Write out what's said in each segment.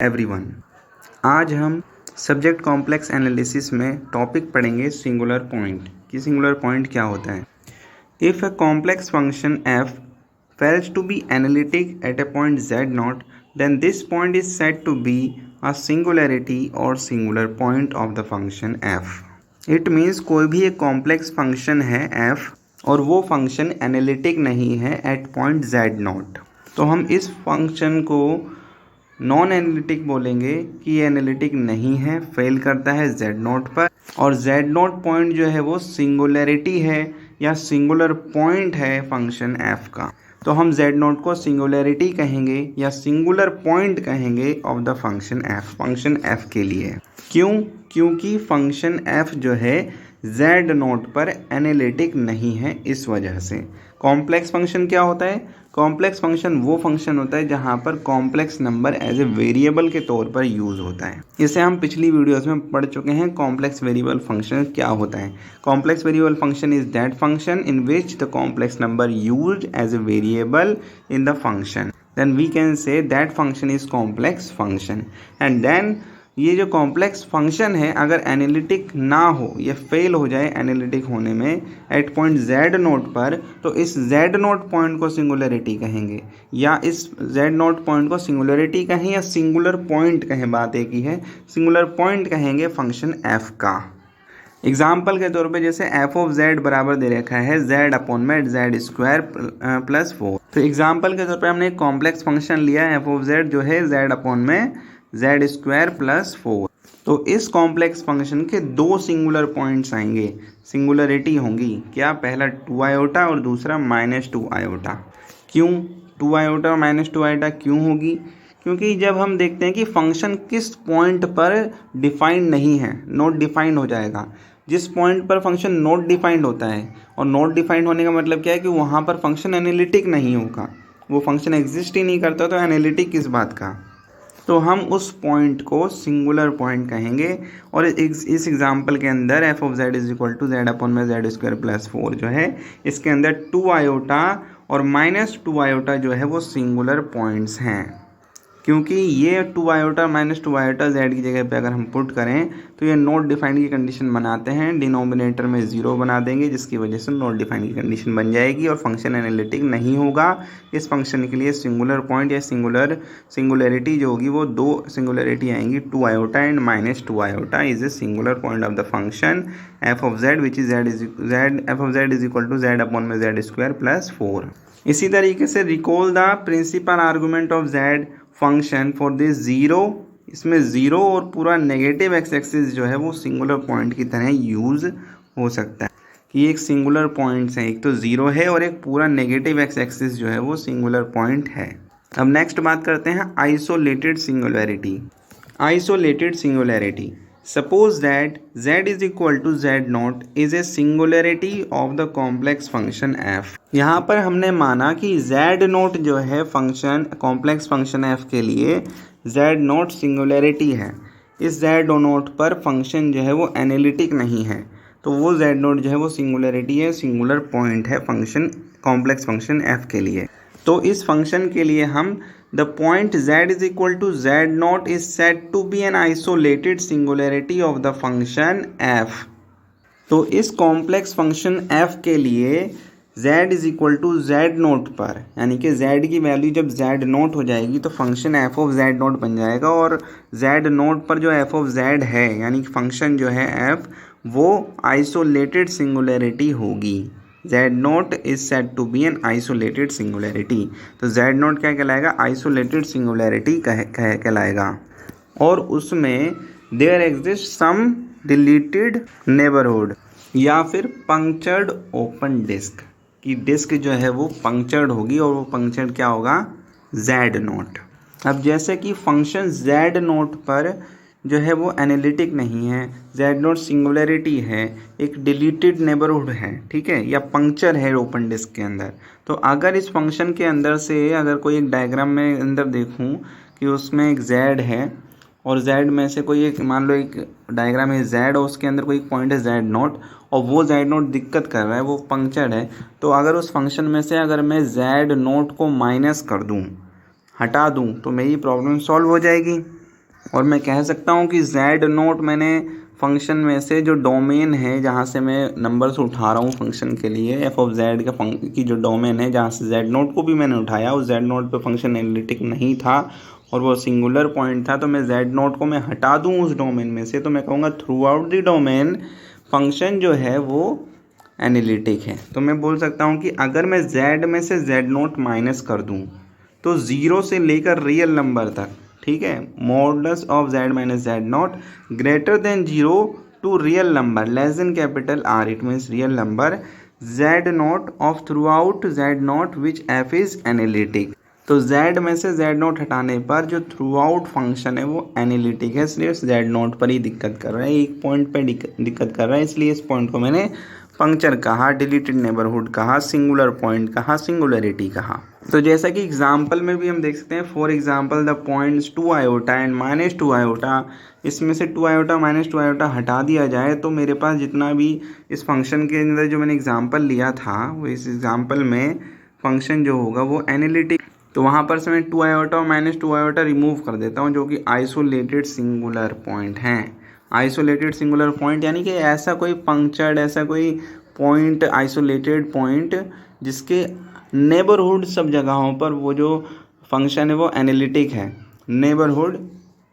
Everyone, आज हम subject complex analysis में टॉपिक पढ़ेंगे सिंगुलर पॉइंट कि सिंगुलर पॉइंट क्या होता है। If a complex function f fails to be analytic at a point z0, then this point is said to be a singularity or singular point of the function f. It means कोई भी एक complex function है f और वो function analytic नहीं है eight point z0, तो हम इस फंक्शन को नॉन एनालिटिक बोलेंगे कि ये एनालिटिक नहीं है, फेल करता है z0 पर, और z0 पॉइंट जो है वो सिंगुलरिटी है या सिंगुलर पॉइंट है फंक्शन f का। तो हम z0 को सिंगुलरिटी कहेंगे या सिंगुलर पॉइंट कहेंगे ऑफ द फंक्शन f के लिए। क्यों? क्योंकि फंक्शन f जो है z0 पर एनालिटिक नहीं है। इस वजह से कॉम्प्लेक्स फंक्शन क्या होता है? कॉम्प्लेक्स फंक्शन वो फंक्शन होता है जहाँ पर complex number as a variable के तौर पर यूज़ होता है। इसे हम पिछली वीडियोस में पढ़ चुके हैं। कॉम्प्लेक्स वेरिएबल फंक्शन क्या होता है? Complex variable function is that function in which the complex number used as a variable in the function, then we can say that function is complex function. And then ये जो complex function है अगर analytic ना हो या fail हो जाए analytic होने में एट पॉइंट z0 पर, तो इस z0 पॉइंट को सिंगुलरिटी कहेंगे, या इस z0 पॉइंट को सिंगुलरिटी कहें या सिंगुलर पॉइंट कहें, बात एक ही है, सिंगुलर पॉइंट कहेंगे फंक्शन f का। एग्जाम्पल के तौर पे जैसे एफ ऑफ जेड बराबर दे रखा है z अपॉन में जेड स्क्वायर प्लस 4। तो एग्जाम्पल के तौर पे हमने एक कॉम्प्लेक्स फंक्शन लिया एफ ऑफ जेड जो है z अपॉन में जेड स्क्वायर प्लस 4। तो इस कॉम्प्लेक्स फंक्शन के दो सिंगुलर पॉइंट्स आएंगे, सिंगुलरिटी होंगी। क्या? पहला 2 आयोटा और दूसरा -2 आयोटा। क्यों 2 आयोटा और -2 आयोटा क्यों होगी? क्योंकि जब हम देखते हैं कि फंक्शन किस पॉइंट पर डिफाइंड नहीं है, नॉट डिफाइंड हो जाएगा। जिस पॉइंट पर फंक्शन नॉट डिफाइंड होता है, और नॉट डिफाइंड होने का मतलब क्या है कि वहाँ पर फंक्शन एनालिटिक नहीं होगा, वो फंक्शन एग्जिस्ट ही नहीं करता, तो एनालिटिक किस बात का? तो हम उस पॉइंट को सिंगुलर पॉइंट कहेंगे। और इस एग्जाम्पल के अंदर f of z is equal to z upon में जेड स्क्वायर प्लस 4 जो है, इसके अंदर 2 आयोटा और -2 आयोटा जो है वो सिंगुलर पॉइंट्स हैं। क्योंकि ये 2 आयोटा -2 आयोटा जेड की जगह पे अगर हम पुट करें तो ये नॉट डिफाइंड की कंडीशन बनाते हैं, डिनोमिनेटर में 0 बना देंगे, जिसकी वजह से नॉट डिफाइंड की कंडीशन बन जाएगी और फंक्शन एनालिटिक नहीं होगा। इस फंक्शन के लिए सिंगुलर पॉइंट या सिंगुलरिटी जो होगी वो दो सिंगुलरिटी आएंगी, 2 iota and -2 iota is a singular point of the function f of z which is f of z is equal to z upon में जेड स्क्वायर प्लस 4। इसी तरीके से recall the principal argument of z function for this 0। इसमें 0 और पूरा negative x axis जो है वो सिंगुलर पॉइंट की तरह यूज़ हो सकता है कि एक सिंगुलर पॉइंट्स है, एक तो 0 है और एक पूरा नेगेटिव एक्स एक्सिस जो है वो सिंगुलर पॉइंट है। अब नेक्स्ट बात करते हैं isolated singularity. Isolated singularity, suppose that z is equal to z0 is a singularity of the complex function f। यहाँ पर हमने माना कि z0 जो है फंक्शन कॉम्प्लेक्स फंक्शन f के लिए z0 सिंगुलरिटी है। इस z0 पर फंक्शन जो है वो एनालिटिक नहीं है, तो वो z0 जो है वो सिंगुलरिटी है, सिंगुलर पॉइंट है फंक्शन कॉम्प्लेक्स फंक्शन f के लिए। तो इस फंक्शन के लिए हम the point z is equal to z0 is said to be an isolated singularity of the function f। तो इस कॉम्प्लेक्स फंक्शन f के लिए z is equal to z0 पर, यानी कि z की वैल्यू जब z0 हो जाएगी तो फंक्शन f of z0 बन जाएगा, और z0 पर जो f of z है यानी कि फंक्शन जो है f वो आइसोलेटेड सिंगुलरिटी होगी। z0 is said to be an isolated singularity। तो z0 क्या कहलाएगा? आइसोलेटेड सिंगुलरिटी कहलाएगा। और उसमें there exist some deleted neighbourhood या फिर पंक्चर्ड ओपन डिस्क, की डिस्क जो है वो पंक्चर्ड होगी, और वो पंक्चर्ड क्या होगा? z0। अब जैसे कि फंक्शन z0 पर जो है वो एनालिटिक नहीं है, z0 सिंगुलरिटी है, एक डिलीटेड नेबरहुड है, ठीक है, या पंक्चर है ओपन डिस्क के अंदर। तो अगर इस फंक्शन के अंदर से अगर कोई एक डायग्राम में अंदर देखूं कि उसमें एक z है और z में से कोई एक, मान लो एक डायग्राम है z और उसके अंदर कोई एक पॉइंट है z0 और वो z0 दिक्कत कर रहा है, वो पंक्चर है, तो अगर उस फंक्शन में से अगर मैं z0 को माइनस कर दूँ, हटा दूँ, तो मेरी प्रॉब्लम सॉल्व हो जाएगी। और मैं कह सकता हूँ कि z नोट मैंने फंक्शन में से जो डोमेन है जहाँ से मैं नंबर्स उठा रहा हूँ फंक्शन के लिए एफ ऑफ जेड का की जो डोमेन है जहाँ से z नोट को भी मैंने उठाया, उस z नोट पे फंक्शन एनालिटिक नहीं था और वो सिंगुलर पॉइंट था, तो मैं z नोट को मैं हटा दूँ उस डोमेन में से, तो मैं कहूँगा through out the domain function जो है वो एनालिटिक है। तो मैं बोल सकता हूँ कि अगर मैं z में से z नोट माइनस कर दूँ तो ज़ीरो से लेकर रियल नंबर तक, ठीक है, modulus of z minus z not greater than zero to real number less than capital R, it means real number z not of throughout z not which f is analytic. तो z में से z not हटाने पर जो through out function है वो analytic है, इसलिए z नॉट पर ही दिक्कत कर रहा है, एक पॉइंट पर दिक्कत कर रहा है, इसलिए इस पॉइंट को मैंने पंक्चर कहा, डिलीटेड नेबरहुड कहा, सिंगुलर पॉइंट कहा, सिंगुलरिटी कहा। तो जैसा कि एग्जाम्पल में भी हम देख सकते हैं, for example the points 2 iota and minus 2 iota, इसमें से 2 आयोटा माइनस 2 आयोटा हटा दिया जाए तो मेरे पास जितना भी इस फंक्शन के अंदर जो मैंने एग्जाम्पल लिया था वो इस एग्जाम्पल में फंक्शन जो होगा वो एनालिटिक, तो वहाँ पर से मैं 2 आयोटा और माइनस 2 आयोटा रिमूव कर देता हूँ जो कि आइसोलेटेड सिंगुलर पॉइंट हैं। आइसोलेटेड सिंगुलर पॉइंट यानी कि ऐसा कोई पंक्चर्ड, ऐसा कोई पॉइंट, आइसोलेटेड पॉइंट जिसके नेबरहुड सब जगहों पर वो जो फंक्शन है वो एनालिटिक है, नेबरहुड,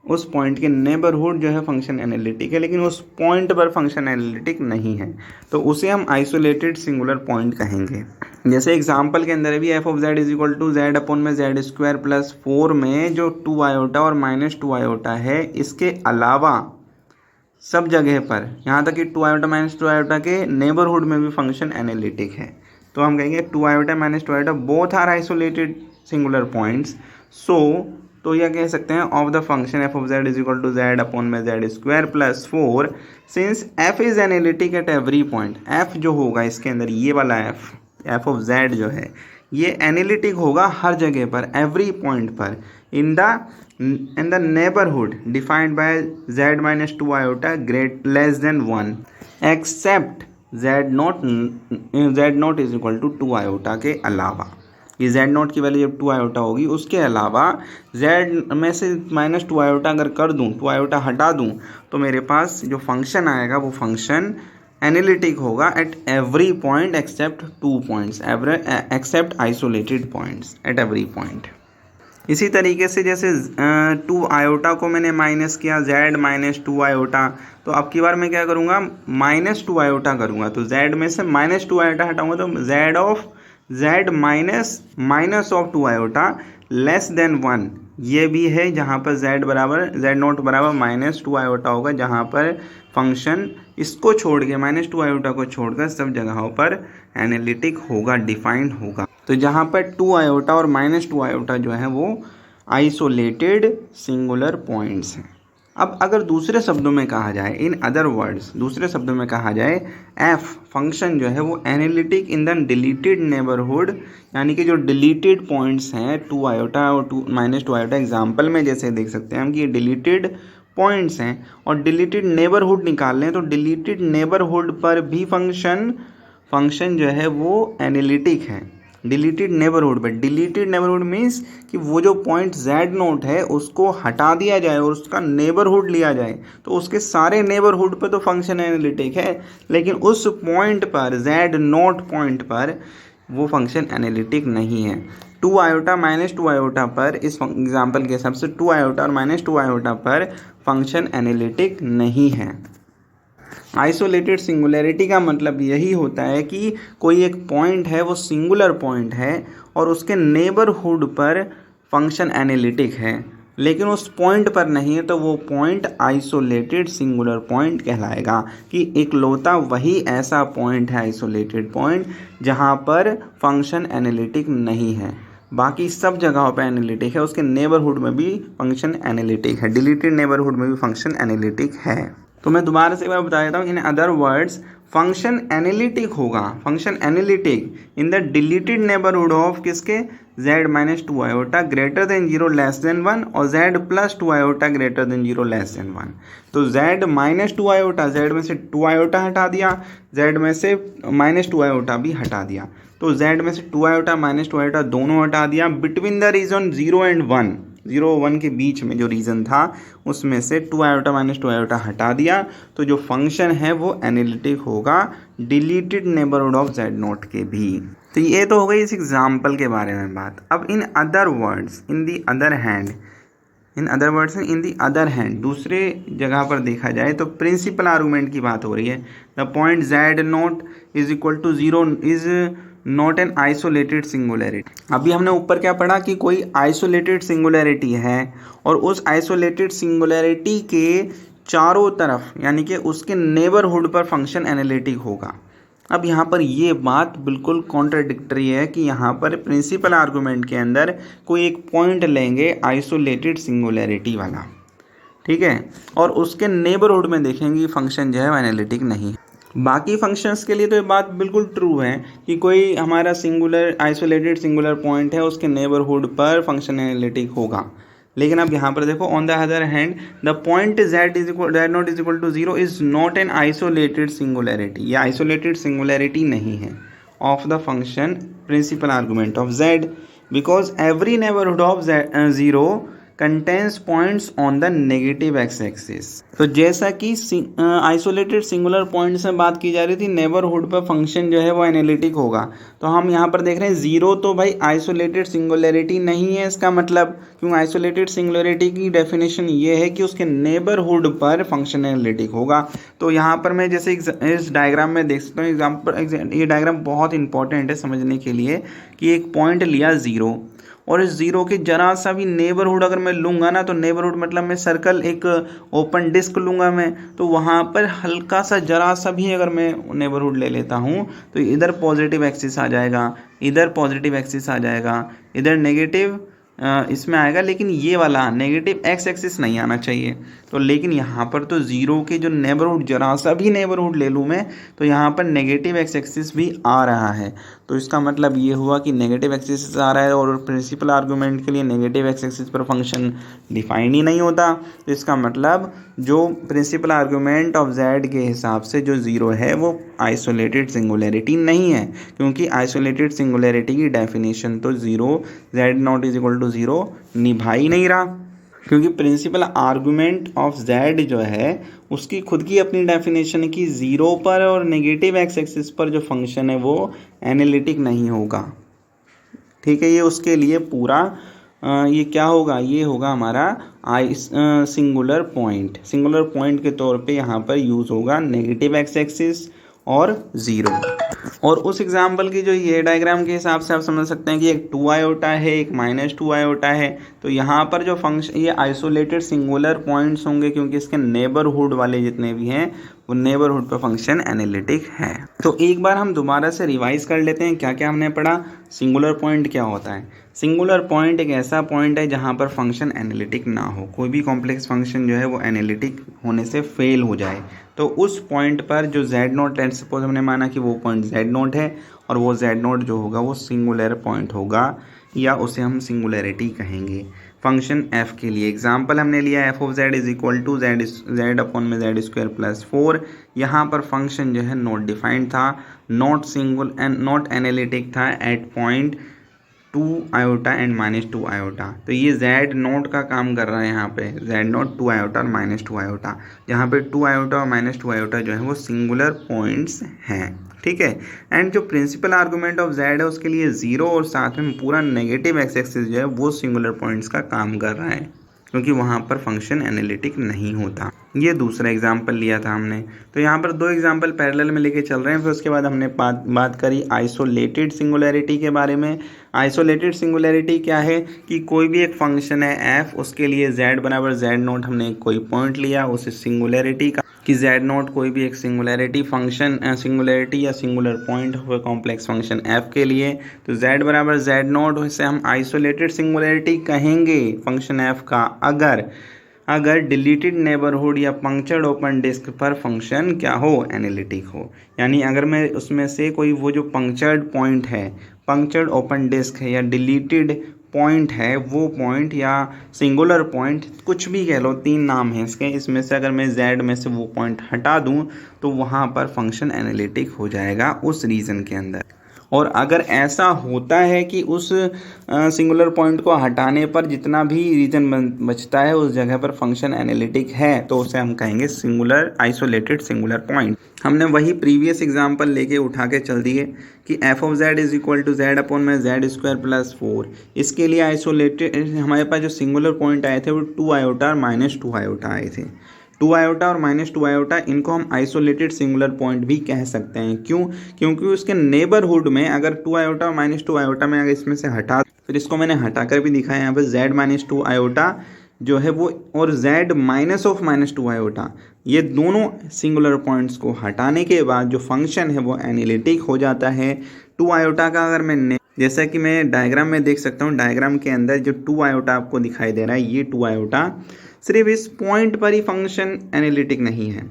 उस पॉइंट के नेबरहुड जो है फंक्शन एनालिटिक है लेकिन उस पॉइंट पर फंक्शन एनालिटिक नहीं है, तो उसे हम आइसोलेटेड सिंगुलर पॉइंट कहेंगे। जैसे एग्जांपल के अंदर भी f of z is equal to z upon में जेड स्क्वायर प्लस 4 में जो 2 आयोटा और माइनस 2 आयोटा है, इसके अलावा सब जगह पर, यहाँ तक कि 2 आयोटा माइनस 2 आयोटा के नेबरहुड में भी फंक्शन एनालिटिक है, तो हम कहेंगे 2 iota minus 2 iota both are isolated singular points. So तो यह कह सकते हैं of the function f of z is equal to z upon में z square plus 4 since f is analytic at every point. F जो होगा इसके अंदर, ये वाला एफ ऑफ जेड जो है ये एनालिटिक होगा हर जगह पर, एवरी पॉइंट पर, in the neighbourhood defined by z minus 2 iota great less than 1 except z not is equal to 2 iota के अलावा। ये z नॉट की वैल्यू जब 2 आयोटा होगी उसके अलावा z में से माइनस 2 आयोटा अगर कर दूँ, 2 आयोटा हटा दूँ, तो मेरे पास जो फंक्शन आएगा वो फंक्शन एनालिटिक होगा at every point except 2 points, except isolated points at every point. इसी तरीके से जैसे 2 आयोटा को मैंने माइनस किया, z माइनस 2 आयोटा, तो अब की बार मैं क्या करूँगा, माइनस 2 आयोटा करूँगा, तो z में से माइनस 2 आयोटा हटाऊँगा तो z minus of 2 iota less than 1, ये भी है जहाँ पर z नोट बराबर माइनस 2 आयोटा होगा, जहाँ पर फंक्शन इसको छोड़ के, माइनस 2 आयोटा को छोड़कर सब जगहों पर एनालिटिक होगा, डिफाइंड होगा। तो जहाँ पर 2 आयोटा और माइनस 2 आयोटा जो है वो आइसोलेटेड सिंगुलर पॉइंट्स हैं। अब अगर दूसरे शब्दों में कहा जाए, इन अदर वर्ड्स, दूसरे शब्दों में कहा जाए, एफ फंक्शन जो है वो analytic in the deleted neighbourhood, यानी कि जो डिलीटेड पॉइंट्स हैं 2 आयोटा और माइनस 2 आयोटा, एग्जाम्पल में जैसे देख सकते हैं हम कि ये डिलीटेड पॉइंट्स हैं और डिलीटेड नेबरहुड निकाल लें तो डिलीटेड नेबरहुड पर भी फंक्शन जो है वो एनालिटिक है। डिलीटेड नेबरहुड पर, डिलीटेड नेबरहुड मीन्स कि वो जो पॉइंट z नोट है उसको हटा दिया जाए और उसका नेबरहुड लिया जाए, तो उसके सारे नेबरहुड पे तो फंक्शन एनालिटिक है, लेकिन उस पॉइंट पर, z नोट पॉइंट पर वो फंक्शन एनालिटिक नहीं है। 2 आयोटा माइनस 2 आयोटा पर, इस एग्जाम्पल के हिसाब से 2 आयोटा और माइनस 2 आयोटा पर फंक्शन एनालिटिक नहीं है। आइसोलेटेड सिंगुलैरिटी का मतलब यही होता है कि कोई एक पॉइंट है वो सिंगुलर पॉइंट है और उसके नेबरहुड पर फंक्शन एनालिटिक है, लेकिन उस पॉइंट पर नहीं है, तो वो पॉइंट आइसोलेटेड सिंगुलर पॉइंट कहलाएगा कि इकलौता वही ऐसा पॉइंट है, आइसोलेटेड पॉइंट, जहाँ पर फंक्शन एनालिटिक नहीं है, बाकी सब जगहों पर एनालिटिक है, उसके नेबरहुड में भी फंक्शन एनालिटिक है, डिलीटेड नेबरहुड में भी फंक्शन एनालिटिक है। तो मैं दोबारा से एक बार बता देता हूँ, in other words function analytic होगा, function analytic in the deleted neighbourhood of किसके, z minus 2 iota greater than 0 less than 1 और z plus 2 iota greater than 0 less than 1। तो z माइनस 2 आयोटा, z में से 2 आयोटा हटा दिया, z में से माइनस 2 आयोटा भी हटा दिया, तो z में से 2 आयोटा माइनस 2 आयोटा दोनों हटा दिया, बिटवीन द रीजन 0 एंड 1, 0 1 के बीच में जो रीजन था उसमें से 2 आयोटा माइनस 2 आयोटा हटा दिया, तो जो फंक्शन है वो एनालिटिक होगा deleted neighbourhood of z not के भी। तो ये तो हो गई इस एग्जाम्पल के बारे में बात। अब इन other words in the other hand दूसरे जगह पर देखा जाए तो प्रिंसिपल आर्गूमेंट की बात हो रही है। The point z not is equal to 0 is not an isolated singularity. अभी हमने ऊपर क्या पढ़ा कि कोई आइसोलेटेड सिंगुलैरिटी है और उस आइसोलेटेड सिंगुलैरिटी के चारों तरफ यानी कि उसके नेबरहुड पर फंक्शन एनालिटिक होगा। अब यहाँ पर ये बात बिल्कुल कॉन्ट्राडिक्टरी है कि यहाँ पर प्रिंसिपल आर्गूमेंट के अंदर कोई एक पॉइंट लेंगे आइसोलेटेड सिंगुलैरिटी वाला, ठीक है, और उसके नेबरहुड में देखेंगे फंक्शन जो है वो एनालिटिक नहीं है। बाकी फंक्शंस के लिए तो ये बात बिल्कुल ट्रू है कि कोई हमारा आइसोलेटेड सिंगुलर पॉइंट है उसके नेबरहुड पर फंक्शन एनालिटिक होगा। लेकिन अब यहाँ पर देखो on the other hand the point z not is equal to 0 is not an isolated singularity. ये आइसोलेटेड सिंगुलैरिटी नहीं है of the function principal argument of z because every neighbourhood of 0 contains points on the negative x axis. तो जैसा कि isolated singular point से बात की जा रही थी नेबरहुड पर फंक्शन जो है वो एनालिटिक होगा, तो हम यहाँ पर देख रहे हैं 0 तो भाई आइसोलेटेड सिंगुलैरिटी नहीं है। इसका मतलब क्यों आइसोलेटेड सिंगुलैरिटी की डेफिनेशन ये है कि उसके नेबरहुड पर फंक्शन एनालिटिक होगा। तो यहाँ पर मैं जैसे इस डायग्राम में देख सकता हूँ ये डायग्राम बहुत इंपॉर्टेंट है समझने के लिए कि एक पॉइंट लिया 0 और इस 0 के जरा सा भी नेबरहुड अगर मैं लूँगा ना, तो नेबरहुड मतलब मैं सर्कल एक ओपन डिस्क लूँगा मैं, तो वहाँ पर हल्का सा जरा सा भी अगर मैं नेबरहुड ले लेता हूँ तो इधर पॉजिटिव एक्सिस आ जाएगा, इधर पॉजिटिव एक्सिस आ जाएगा, इधर नेगेटिव इसमें आएगा, लेकिन ये वाला नेगेटिव एक्स एक्सिस नहीं आना चाहिए। तो लेकिन यहाँ पर तो 0 के जो नेबरहुड जरा सा भी नेबरहुड ले लूँ मैं तो यहाँ पर नेगेटिव एक्स एक्सिस भी आ रहा है। तो इसका मतलब ये हुआ कि नेगेटिव एक्सिस आ रहा है और प्रिंसिपल आर्गूमेंट के लिए नेगेटिव एक्स एक्सिस पर फंक्शन डिफाइन ही नहीं होता। तो इसका मतलब जो प्रिंसिपल आर्गूमेंट ऑफ z के हिसाब से जो 0 है वो आइसोलेटेड सिंगुलैरिटी नहीं है, क्योंकि आइसोलेटेड सिंगुलैरिटी की डेफिनेशन तो 0 z not is equal to 0 निभा ही नहीं रहा, क्योंकि प्रिंसिपल आर्गूमेंट ऑफ z जो है उसकी खुद की अपनी डेफिनेशन है कि 0 पर और नेगेटिव एक्स एक्सिस पर जो फंक्शन है वो एनालिटिक नहीं होगा, ठीक है। ये उसके लिए पूरा ये क्या होगा, ये होगा हमारा सिंगुलर पॉइंट के तौर पे यहाँ पर यूज़ होगा नेगेटिव एक्स एक्सिस और 0। और उस एग्जाम्पल की जो ये डायग्राम के हिसाब से आप समझ सकते हैं कि एक 2 आयोटा है एक -2 आयोटा है, तो यहाँ पर जो फंक्शन ये आइसोलेटेड सिंगुलर पॉइंट्स होंगे क्योंकि इसके नेबरहुड वाले जितने भी हैं वो नेबरहुड पर फंक्शन एनालिटिक है। तो एक बार हम दोबारा से रिवाइज कर लेते हैं क्या क्या हमने पढ़ा। सिंगुलर पॉइंट क्या होता है? सिंगुलर पॉइंट एक ऐसा पॉइंट है जहाँ पर फंक्शन एनालिटिक ना हो, कोई भी कॉम्प्लेक्स फंक्शन जो है वो एनालिटिक होने से फेल हो जाए। तो उस पॉइंट पर जो z नोट लेट्स सपोज हमने माना कि वो पॉइंट z नोट है और वो z नोट जो होगा वो सिंगुलर पॉइंट होगा या उसे हम सिंगुलैरिटी कहेंगे। फंक्शन f के लिए एग्जांपल हमने लिया f of z is equal to z upon में z स्क्वायर प्लस 4। यहाँ पर फंक्शन जो है नॉट डिफाइंड था, नॉट एनालिटिक था at point 2 iota and -2 iota. तो ये z नोट का काम कर रहा है यहाँ पे, z नोट 2 आयोटा और -2 आयोटा, जहाँ पे 2 आयोटा और -2 आयोटा जो है वो सिंगुलर पॉइंट्स हैं, ठीक है। एंड जो प्रिंसिपल आर्गूमेंट ऑफ z है उसके लिए 0 और साथ में पूरा नेगेटिव एक्स एक्सिस जो है वो सिंगुलर पॉइंट्स का काम कर रहा है क्योंकि वहाँ पर फंक्शन एनालिटिक नहीं होता। ये दूसरा एग्जाम्पल लिया था हमने। तो यहाँ पर 2 एग्जाम्पल पैरेलल में लेके चल रहे हैं। फिर उसके बाद हमने बात करी आइसोलेटेड सिंगुलैरिटी के बारे में। आइसोलेटेड सिंगुलैरिटी क्या है कि कोई भी एक फंक्शन है f, उसके लिए z बराबर z नोट हमने कोई पॉइंट लिया उस सिंगुलैरिटी का कि z नोट कोई भी एक सिंगुलैरिटी फंक्शन सिंगुलैरिटी या सिंगुलर पॉइंट हो कॉम्प्लेक्स फंक्शन f के लिए, तो z बराबर z नोट इसे हम आइसोलेटेड सिंगुलैरिटी कहेंगे फंक्शन f का अगर डिलीटेड नेबरहुड या पंक्चर्ड ओपन डिस्क पर फंक्शन क्या हो, एनालिटिक हो। यानी अगर मैं उसमें से कोई वो जो पंक्चर्ड पॉइंट है, पंक्चर्ड ओपन डिस्क है या डिलीटेड पॉइंट है, वो पॉइंट या सिंगुलर पॉइंट कुछ भी कह लो, 3 नाम हैं इसके, इसमें से अगर मैं z में से वो पॉइंट हटा दूं तो वहाँ पर फंक्शन एनालिटिक हो जाएगा उस रीजन के अंदर। और अगर ऐसा होता है कि उस सिंगुलर पॉइंट को हटाने पर जितना भी रीजन बचता है उस जगह पर फंक्शन एनालिटिक है, तो उसे हम कहेंगे सिंगुलर आइसोलेटेड सिंगुलर पॉइंट। हमने वही प्रीवियस एग्जांपल लेके उठा के चल दिए कि f of z is equal to z upon में जेड स्क्वायर प्लस 4। इसके लिए आइसोलेटेड हमारे पास जो सिंगुलर पॉइंट आए थे वो 2 आयोटा और -2 आयोटा आए थे। 2 आयोटा और -2 आयोटा, इनको हम आइसोलेटेड सिंगुलर पॉइंट भी कह सकते हैं। क्यों? क्योंकि उसके नेबरहुड में अगर 2 आयोटा और -2 आयोटा में अगर इसमें से हटा, फिर इसको मैंने हटाकर भी दिखाया यहाँ पे z -2 आयोटा जो है वो और z -2 आयोटा, ये दोनों सिंगुलर पॉइंट्स को हटाने के बाद जो फंक्शन है वो एनालिटिक हो जाता है। 2 आयोटा का अगर मैं जैसा कि मैं डायग्राम में देख सकता हूँ, डायग्राम के अंदर जो 2 आयोटा आपको दिखाई दे रहा है, ये 2 आयोटा सिर्फ इस पॉइंट पर ही फंक्शन एनालिटिक नहीं है।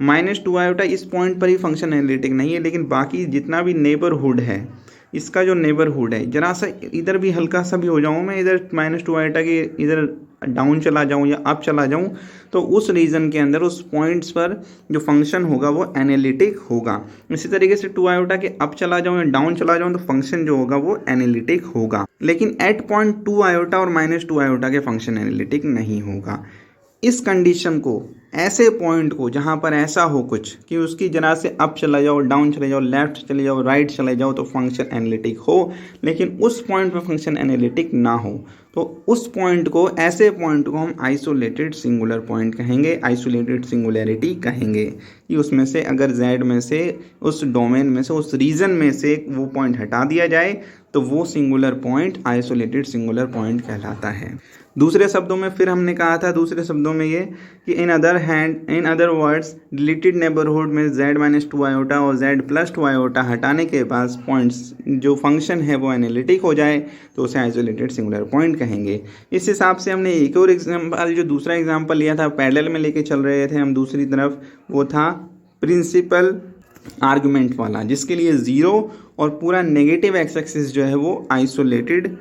-2 आयोटा इस पॉइंट पर ही फंक्शन एनालिटिक नहीं है, लेकिन बाकी जितना भी नेबरहुड है, इसका जो नेबरहुड है, जरा सा इधर भी हल्का सा भी हो जाऊँ मैं, इधर -2 आयोटा के इधर डाउन चला जाऊँ या अप चला जाऊँ, तो उस रीजन के अंदर उस पॉइंट्स पर जो फंक्शन होगा वो एनालिटिक होगा। इसी तरीके से 2 आयोटा के अप चला जाऊँ या डाउन चला जाऊँ तो फंक्शन जो होगा वो एनालिटिक होगा। लेकिन एट पॉइंट 2 आयोटा और -2 आयोटा के फंक्शन एनालिटिक नहीं होगा। इस कंडीशन को, ऐसे पॉइंट को जहाँ पर ऐसा हो कुछ कि उसकी जरा से अप चला जाओ, डाउन चले जाओ, लेफ्ट चले जाओ, राइट चले जाओ तो फंक्शन एनालिटिक हो, लेकिन उस पॉइंट पर फंक्शन एनालिटिक ना हो, तो उस पॉइंट को, ऐसे पॉइंट को हम आइसोलेटेड सिंगुलर पॉइंट कहेंगे, आइसोलेटेड सिंगुलैरिटी कहेंगे। कि उसमें से अगर z में से, उस डोमेन में से, उस रीजन में से वो पॉइंट हटा दिया जाए तो वो singular point isolated singular point कहलाता है। दूसरे शब्दों में फिर हमने कहा था, दूसरे शब्दों में ये कि इन अदर वर्ड्स डिलीटेड नेबरहुड में z -2 आयोटा और z +2 आयोटा हटाने के बाद पॉइंट्स जो फंक्शन है वो एनालिटिक हो जाए तो उसे आइसोलेटेड सिंगुलर पॉइंट कहेंगे। इस हिसाब से हमने एक और एग्जाम्पल, जो दूसरा एग्जाम्पल लिया था, पैरेलल में लेके चल रहे थे हम दूसरी तरफ, वो था प्रिंसिपल आर्गुमेंट वाला, जिसके लिए 0 और पूरा नेगेटिव एक्स एक्सिस जो है वो आइसोलेटेड,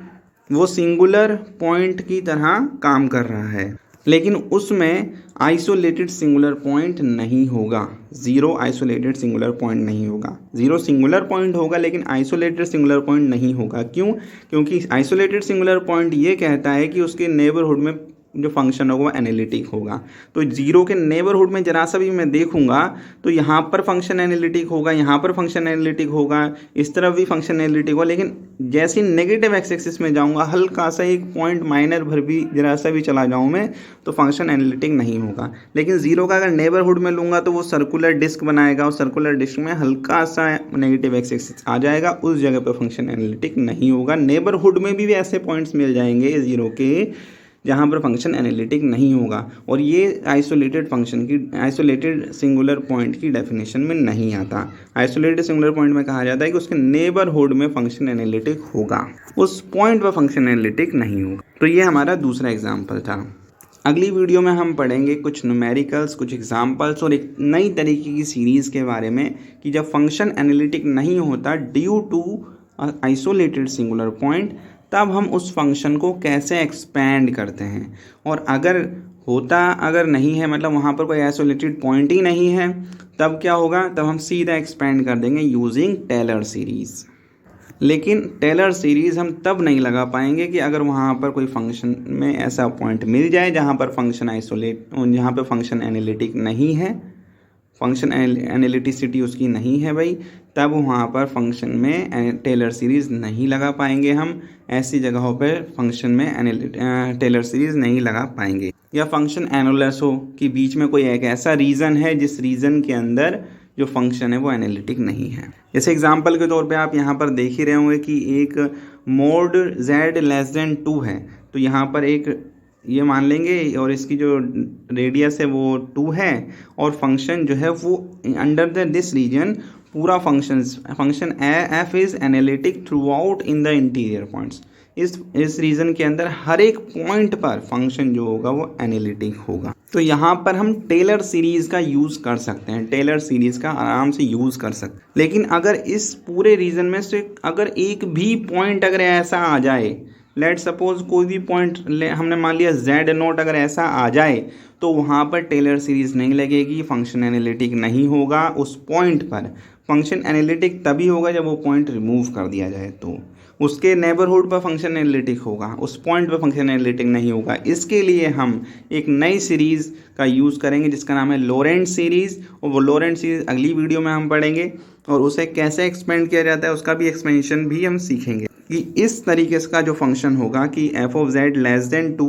वो सिंगुलर पॉइंट की तरह काम कर रहा है, लेकिन उसमें आइसोलेटेड सिंगुलर पॉइंट नहीं होगा। 0 आइसोलेटेड सिंगुलर पॉइंट नहीं होगा। 0 सिंगुलर पॉइंट होगा लेकिन आइसोलेटेड सिंगुलर पॉइंट नहीं होगा। क्यों? क्योंकि आइसोलेटेड सिंगुलर पॉइंट ये कहता है कि उसके नेबरहुड में जो फंक्शन होगा वो एनालिटिक होगा। तो 0 के नेबरहुड में जरा सा भी मैं देखूंगा तो यहाँ पर फंक्शन एनालिटिक होगा, यहाँ पर फंक्शन एनालिटिक होगा, इस तरफ भी फंक्शन एनालिटिक होगा, लेकिन जैसे नेगेटिव एक्स एक्सिस में जाऊँगा, हल्का सा एक पॉइंट माइनर भर भी जरा सा भी चला जाऊँ मैं, तो फंक्शन एनालिटिक नहीं होगा। लेकिन 0 का अगर नेबरहुड में लूँगा तो वो सर्कुलर डिस्क बनाएगा, और सर्कुलर डिस्क में हल्का सा नेगेटिव एक्स एक्सिस आ जाएगा, उस जगह पर फंक्शन एनालिटिक नहीं होगा। नेबरहुड में भी ऐसे पॉइंट्स मिल जाएंगे 0 के जहाँ पर फंक्शन एनालिटिक नहीं होगा, और ये आइसोलेटेड फंक्शन की, आइसोलेटेड सिंगुलर पॉइंट की डेफिनेशन में नहीं आता। आइसोलेटेड सिंगुलर पॉइंट में कहा जाता है कि उसके नेबरहुड में फंक्शन एनालिटिक होगा, उस पॉइंट पर फंक्शन एनालिटिक नहीं होगा। तो ये हमारा दूसरा एग्जाम्पल था। अगली वीडियो में हम पढ़ेंगे कुछ न्यूमेरिकल्स, कुछ एग्जाम्पल्स और एक नई तरीके की सीरीज़ के बारे में कि जब फंक्शन एनालिटिक नहीं होता due to isolated singular point, तब हम उस फंक्शन को कैसे एक्सपैंड करते हैं, और अगर होता, अगर नहीं है, मतलब वहाँ पर कोई आइसोलेटेड पॉइंट ही नहीं है, तब क्या होगा? तब हम सीधा एक्सपैंड कर देंगे यूजिंग टेलर सीरीज़। लेकिन टेलर सीरीज़ हम तब नहीं लगा पाएंगे कि अगर वहाँ पर कोई फंक्शन में ऐसा पॉइंट मिल जाए जहाँ पर फंक्शन जहाँ पर फंक्शन एनालिटिक नहीं है, फंक्शन एनालिटिसिटी उसकी नहीं है भाई, तब वहाँ पर फंक्शन में टेलर सीरीज़ नहीं लगा पाएंगे हम। ऐसी जगहों पर फंक्शन में टेलर सीरीज़ नहीं लगा पाएंगे। या फंक्शन एनोलस हो कि बीच में कोई एक ऐसा रीज़न है जिस रीज़न के अंदर जो फंक्शन है वो एनालिटिक नहीं है। जैसे एग्जांपल के तौर पे आप यहाँ पर देख ही रहे होंगे कि एक मोड z <2 है, तो यहाँ पर एक ये मान लेंगे और इसकी जो रेडियस है वो 2 है, और फंक्शन जो है वो अंडर दिस रीजन पूरा function f is analytic through out in the interior points. इस रीजन के अंदर हर एक पॉइंट पर फंक्शन जो होगा वो एनालिटिक होगा। तो यहाँ पर हम टेलर सीरीज़ का यूज़ कर सकते हैं, टेलर सीरीज़ का आराम से यूज़ कर सकते हैं। लेकिन अगर इस पूरे रीजन में से अगर एक भी पॉइंट अगर ऐसा आ जाए लेट सपोज कोई भी पॉइंट हमने मान लिया जेड नोट, अगर ऐसा आ जाए तो वहाँ पर टेलर सीरीज नहीं लगेगी, फंक्शन एनालिटिक नहीं होगा उस पॉइंट पर। फंक्शन एनालिटिक तभी होगा जब वो पॉइंट रिमूव कर दिया जाए, तो उसके नेबरहुड पर फंक्शन एनालिटिक होगा, उस पॉइंट पर फंक्शन एनालिटिक नहीं होगा। इसके लिए हम एक नई सीरीज़ का यूज़ करेंगे जिसका नाम है लोरेंट सीरीज़, और वो लोरेंट सीरीज़ अगली वीडियो में हम पढ़ेंगे, और उसे कैसे एक्सपेंड किया जाता है उसका भी एक्सपेंशन भी हम सीखेंगे कि इस तरीके से का जो फंक्शन होगा कि f of Z less than 2,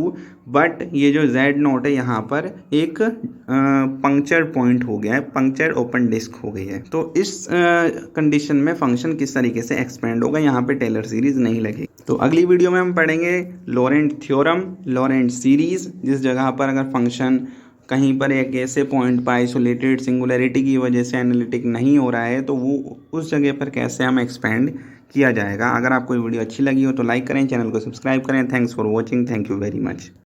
but ये जो जेड नोट है यहाँ पर एक पंक्चर पॉइंट हो गया है, पंक्चर ओपन डिस्क हो गई है। तो इस कंडीशन में फंक्शन किस तरीके से एक्सपेंड होगा, यहाँ पे टेलर सीरीज नहीं लगेगी। तो अगली वीडियो में हम पढ़ेंगे लोरेंट थ्योरम, लोरेंट सीरीज, जिस जगह पर अगर फंक्शन कहीं पर एक ऐसे पॉइंट पर आइसोलेटेड सिंगुलैरिटी की वजह से एनालिटिक नहीं हो रहा है तो वो उस जगह पर कैसे हम एक्सपेंड किया जाएगा। अगर आपको वीडियो अच्छी लगी हो तो लाइक करें, चैनल को सब्सक्राइब करें। Thanks for watching, thank you very much.